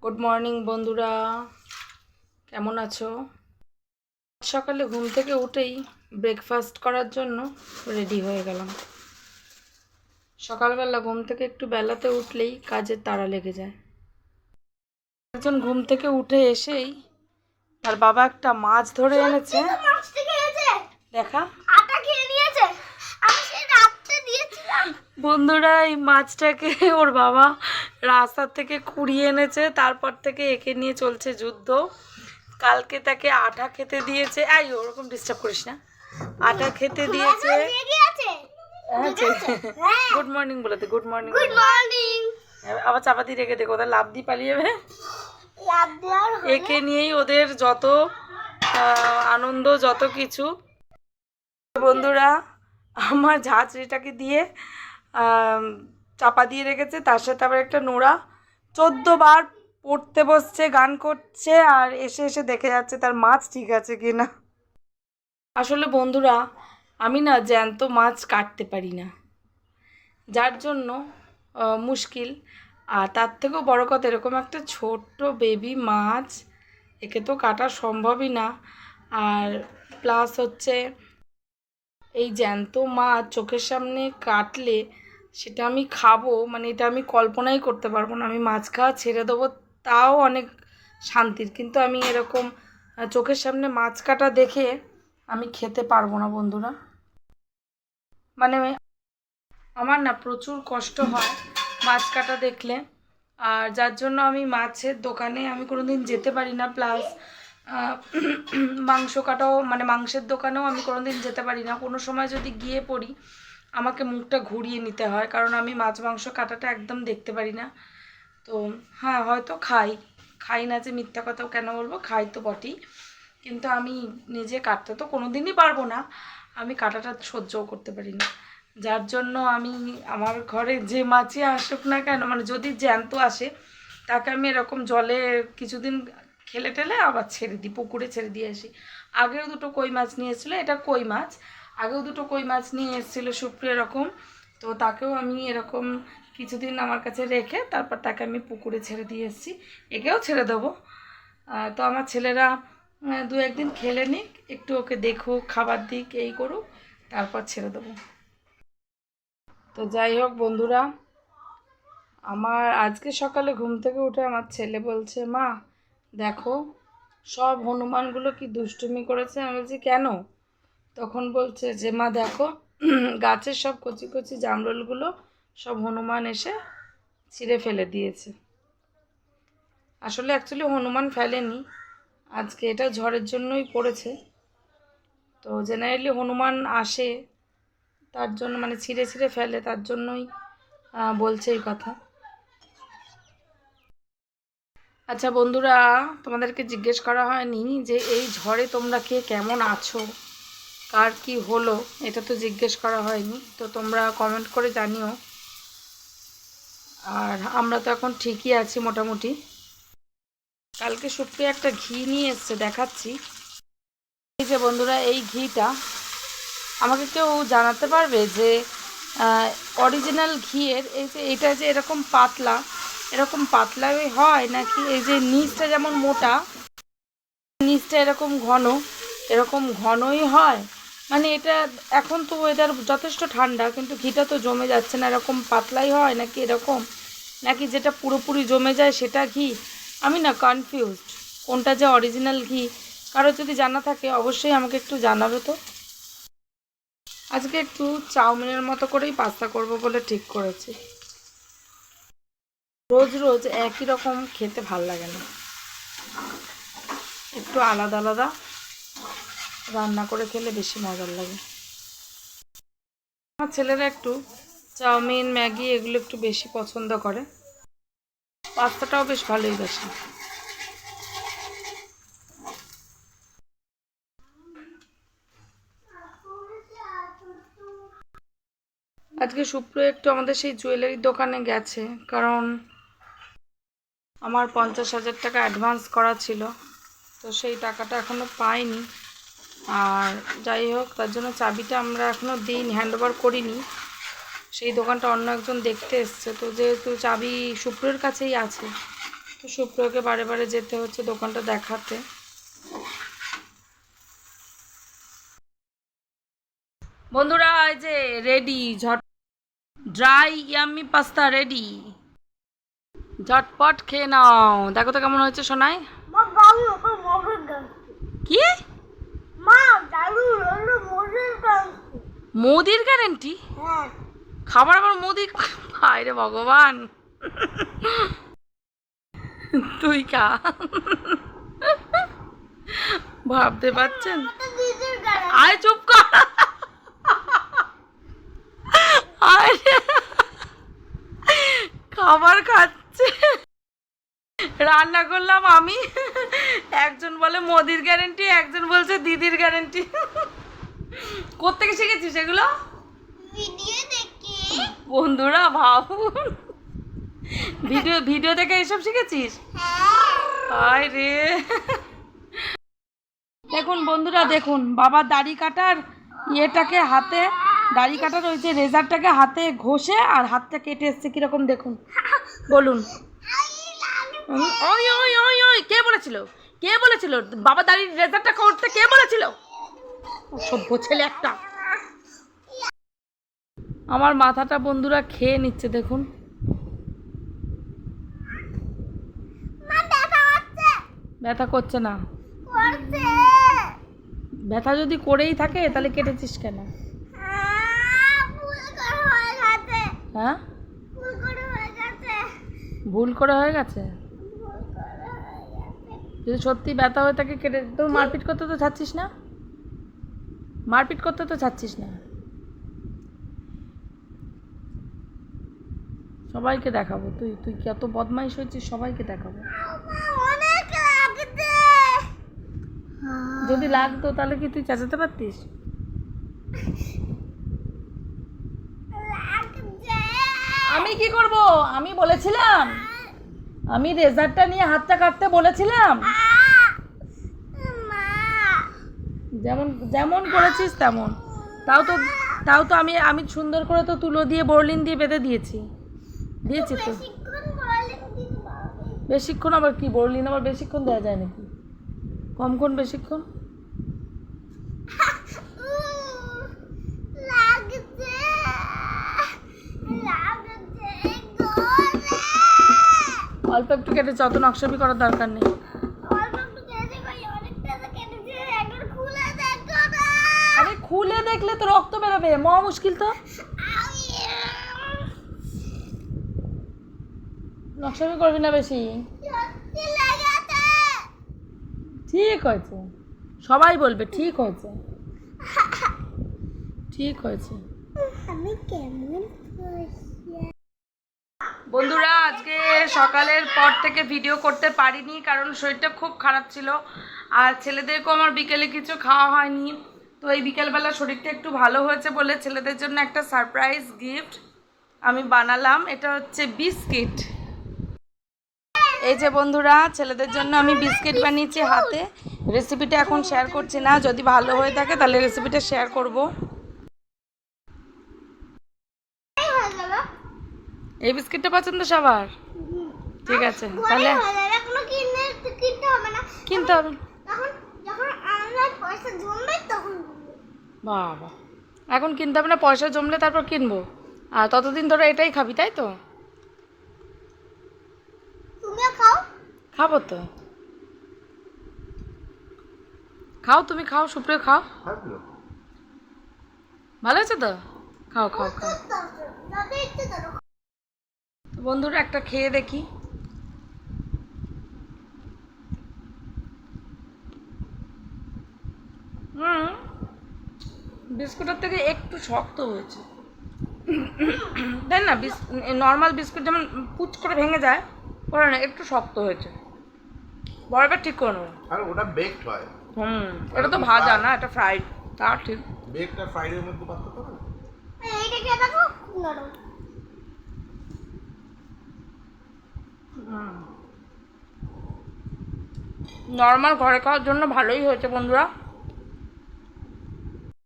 Good morning বন্ধুরা, কেমন আছো? সকালে ঘুম থেকে উঠেই ব্রেকফাস্ট করার জন্য রেডি হয়ে গেলাম। সকালবেলা ঘুম থেকে একটু বেলাতে উঠলেই কাজের তাড়া লেগে যায়। একজন ঘুম থেকে উঠে এসেই তার বাবা একটা মাছ ধরে এনেছে। দেখা বন্ধুরা, এই মাছটাকে ওর বাবা রাস্তা থেকে কুড়িয়ে এনেছে, তারপর থেকে একে নিয়ে চলছে যুদ্ধ। কালকে তাকে আটা খেতে দিয়েছে, ওরকম ডিস্টার্ব করিস না। আটা খেতে দিয়েছে। গুড মর্নিং বলে দে, গুড মর্নিং। Good morning. আবার চাপা দিয়ে রেখে দে, কোথায় লাভ দিয়ে পালিয়ে যাবে। একে নিয়েই ওদের যত আনন্দ, যত কিছু। বন্ধুরা, আমার ঝাঁঝরিটাকে দিয়ে চাপা দিয়ে রেখেছে, তার সাথে আবার একটা নোড়া। 14 বার পড়তে বসছে, গান করছে, আর এসে এসে দেখে যাচ্ছে তার মাছ ঠিক আছে কিনা। আসলে বন্ধুরা, আমি না জ্যান্ত মাছ কাটতে পারি না, যার জন্য মুশকিল। আর তার থেকেও বড় কথা, এরকম একটা ছোট্ট বেবি মাছ, একে তো কাটা সম্ভবই না। আর প্লাস হচ্ছে, এই জ্যান্ত মাছ চোখের সামনে কাটলে সেটা আমি খাবো, মানে এটা আমি কল্পনাই করতে পারবো না। আমি মাছ খাওয়া ছেড়ে দেবো, তাও অনেক শান্তির, কিন্তু আমি এরকম চোখের সামনে মাছ কাটা দেখে আমি খেতে পারবো না বন্ধুরা। মানে আমার না প্রচুর কষ্ট হয় মাছ কাটা দেখলে, আর যার জন্য আমি মাছের দোকানে আমি কোনোদিন যেতে পারি না। প্লাস মাংস কাটাও, মানে মাংসের দোকানেও আমি কোনোদিন যেতে পারি না। কোনো সময় যদি গিয়ে পড়ি, আমাকে মুখটা ঘুরিয়ে নিতে হয়, কারণ আমি মাছ মাংস কাটাটা একদম দেখতে পারি না। তো হ্যাঁ, হয়তো খাই না যে মিথ্যা কথাও কেন বলবো, খাই তো বটেই, কিন্তু আমি নিজে কাটতে তো কোনো দিনই পারবো না। আমি কাটাটা সহ্যও করতে পারি না, যার জন্য আমি আমার ঘরে যে মাছই আসুক না কেন, মানে যদি জ্যান্ত আসে, তাকে আমি এরকম জলে কিছুদিন খেলে টেলে আবার ছেড়ে দিই, পুকুরে ছেড়ে দিয়ে আসি। আগেও 2টো কই মাছ নিয়ে এসেছিলো, এটা কই মাছ। আগেও 2টো কই মাছ নিয়ে এসেছিলো সুপ্রিয় এরকম, তো তাকেও আমি এরকম কিছুদিন আমার কাছে রেখে তারপর তাকে আমি পুকুরে ছেড়ে দিয়ে এসেছি। একেও ছেড়ে দেবো। তো আমার ছেলেরা 2-1 দিন খেলে নিক, একটু ওকে দেখুক, খাবার দিক, এই করুক, তারপর ছেড়ে দেবো। তো যাই হোক বন্ধুরা, আমার আজকে সকালে ঘুম থেকে উঠে আমার ছেলে বলছে, মা দেখো সব হনুমানগুলো কি দুষ্টুমি করেছে। আমি বলছি কেন? তখন বলছে যে, মা দেখো গাছের সব কচি কচি জামরুলগুলো সব হনুমান এসে ছিঁড়ে ফেলে দিয়েছে। আসলে অ্যাকচুয়ালি হনুমান ফেলেনি, আজকে এটা ঝড়ের জন্যই পড়েছে। তো জেনারেলি হনুমান আসে তার জন্য, মানে ছিঁড়ে ছিঁড়ে ফেলে, তার জন্যই বলছে এই কথা। আচ্ছা বন্ধুরা, তোমাদেরকে জিজ্ঞেস করা হয়নি যে এই ঝড়ে তোমরা কে কেমন আছো, কার কি হলো, এটা তো জিজ্ঞেস করা হয়নি। তো তোমরা কমেন্ট করে জানিও। আর আমরা তো এখন ঠিকই আছি মোটামুটি। কালকে সুপ্রিয়া একটা ঘি নিয়ে এসছে, দেখাচ্ছি। এই যে বন্ধুরা, এই ঘিটা আমাকে কেউ জানাতে পারবে যে অরিজিনাল ঘিয়ের এই যে এটা যে এরকম পাতলাই হয়, নাকি এই যে নিচটা যেমন মোটা, নিচটা এরকম ঘনই হয়? মানে এটা এখন তো ওয়েদার যথেষ্ট ঠান্ডা, কিন্তু ঘিটা তো জমে যাচ্ছে না, এরকম পাতলাই হয় নাকি এরকম, নাকি যেটা পুরোপুরি জমে যায় সেটা ঘি? আমি না কনফিউজড কোনটা যে অরিজিনাল ঘি। কারো যদি জানা থাকে অবশ্যই আমাকে একটু জানাবে তো। আজকে একটু চাউমিনের মতো করেই পাস্তা করব বলে ঠিক করেছি। রোজ রোজ একই রকম খেতে ভাল লাগে না, একটু আলাদা আলাদা রান্না করে খেলে বেশি মজার লাগে। আমার ছেলেরা একটু চাউমিন, ম্যাগি এগুলো একটু বেশি পছন্দ করে, পাস্তাটাও বেশ ভালোই বাসে। আজকে সুপ্রিয় একটু আমাদের সেই জুয়েলারির দোকানে গেছে, কারণ আমার 50,000 টাকা অ্যাডভান্স করা ছিল, তো সেই টাকাটা এখনও পাইনি। আর যাই হোক, তার জন্য চাবিটা আমরা এখনও দিইনি, হ্যান্ডওভার করিনি। সেই দোকানটা অন্য একজন দেখতে এসছে, তো যেহেতু চাবি সুপ্রিয়র কাছেই আছে, তো সুপ্রিয়কে বারে বারে যেতে হচ্ছে দোকানটা দেখাতে। বন্ধুরা এই যে ready, dry yummy pasta ready, ঝটপট খেয়ে নাও। দেখো তো কেমন হয়েছে সোনাই। কি মোদির গ্যারেন্টি? খাবার আবার মোদি? আরে ভগবান, তুই খা। ভাবতে পারছেন? আরে চুপ কর। খাবার খাচ্ছে, রান্না করলাম আমি, একজন বলে মোদির গ্যারেন্টি, একজন বলছে দিদির গ্যারেন্টি। কোত্থেকে শিখেছিস এগুলো? বন্ধুরা ভাবুন, ভিডিও দেখে এইসব শিখেছিস? হায় রে। দেখুন বন্ধুরা, দেখুন বাবা দাড়ি কাটার ইয়েটাকে হাতে, দাড়ি কাটার ওই যে রেজারটাকে হাতে ঘষে আর হাতটা কেটে এসছে কিরকম দেখুন। বলুন। ওই ওই ওই ওই কে বলেছিল? কে বলেছিল বাবা দাড়ির রেজারটা করতে? কে বলেছিল? সভ্য ছেলে একটা। আমার মাথাটা বন্ধুরা খেয়ে নিচ্ছে দেখুন। ব্যথা করছে না? ব্যথা যদি করেই থাকে তাহলে কেটেছিস কেন? হ্যাঁ, ভুল করে হয়ে গেছে। যদি সত্যি ব্যথা হয়ে থাকে কেটে তো। মারপিট করতে তো চাচ্ছিস না, মারপিট করতে তো চাচ্ছিস না। সবাইকে দেখাবো। তুই তুই কত বদমাইশ হয়েছিস, সবাইকে দেখাবো। যদি লাগতো তাহলে কি তুই চেঁচাতে পারতিস? আমি কি করব? আমি বলেছিলাম, আমি রেজারটা নিয়ে হাতটা কাটতে বলেছিলাম। যেমন যেমন করেছিস তেমন। তাও তো আমি সুন্দর করে তো তুলো দিয়ে বোরলিন দিয়ে বেঁধে দিয়েছি তো। বেশিক্ষণ আবার কি? বোরলিন আবার বেশিক্ষণ দেওয়া যায় নাকি? কমক্ষণ বেশিক্ষণ? অল্প একটু কেটেছে, অত নকশাবি করার দরকার নেই। আরে খুলে দেখলে তো রক্ত বেরোবে, মহা মুশকিল তো। নকশাবি করবি না বেশি। ঠিক হয়েছে, সবাই বলবে ঠিক হয়েছে, ঠিক হয়েছে। বন্ধুরা আজকে সকালের পর থেকে ভিডিও করতে পারিনি, কারণ শরীরটা খুব খারাপ ছিল। আর ছেলেদেরকেও আমার বিকেলে কিছু খাওয়া হয়নি। তো এই বিকেলবেলা শরীরটা একটু ভালো হয়েছে বলে ছেলেদের জন্য একটা সারপ্রাইজ গিফট আমি বানালাম। এটা হচ্ছে বিস্কিট। এই যে বন্ধুরা, ছেলেদের জন্য আমি বিস্কিট বানিয়েছি হাতে। রেসিপিটা এখন শেয়ার করছি না, যদি ভালো হয়ে থাকে তাহলে রেসিপিটা শেয়ার করব। এই বিস্কিটটা পছন্দ সবার? ঠিক আছে তাহলে কিনতে হবে। বাবা, এখন কিনতে হবে না, পয়সা জমলে তারপর কিনবো। আর ততদিন ধরে এটাই খাবি, তাই তো? খাবো তো। খাও, তুমি খাও, সুপ্রিয় খাও। ভালো হয়েছে তো? খাও খাও খাও। বন্ধুরা একটা খেয়ে দেখি। বিস্কুটের থেকে একটু শক্ত হয়েছে, তাই না? নর্মাল বিস্কুট যেমন পুচ করে ভেঙে যায়, ওরা না একটু শক্ত হয়েছে। বরাবর ঠিক করে নেবো। আর ওটা বেকড হয়। এটা তো ভাজা না, এটা ফ্রাইড। তা ঠিক। বেকড আর ফ্রাইডের মধ্যে পার্থক্য না? এইটা কি দেখো নরম। নর্মাল ঘরে খাওয়ার জন্য ভালোই হয়েছে বন্ধুরা।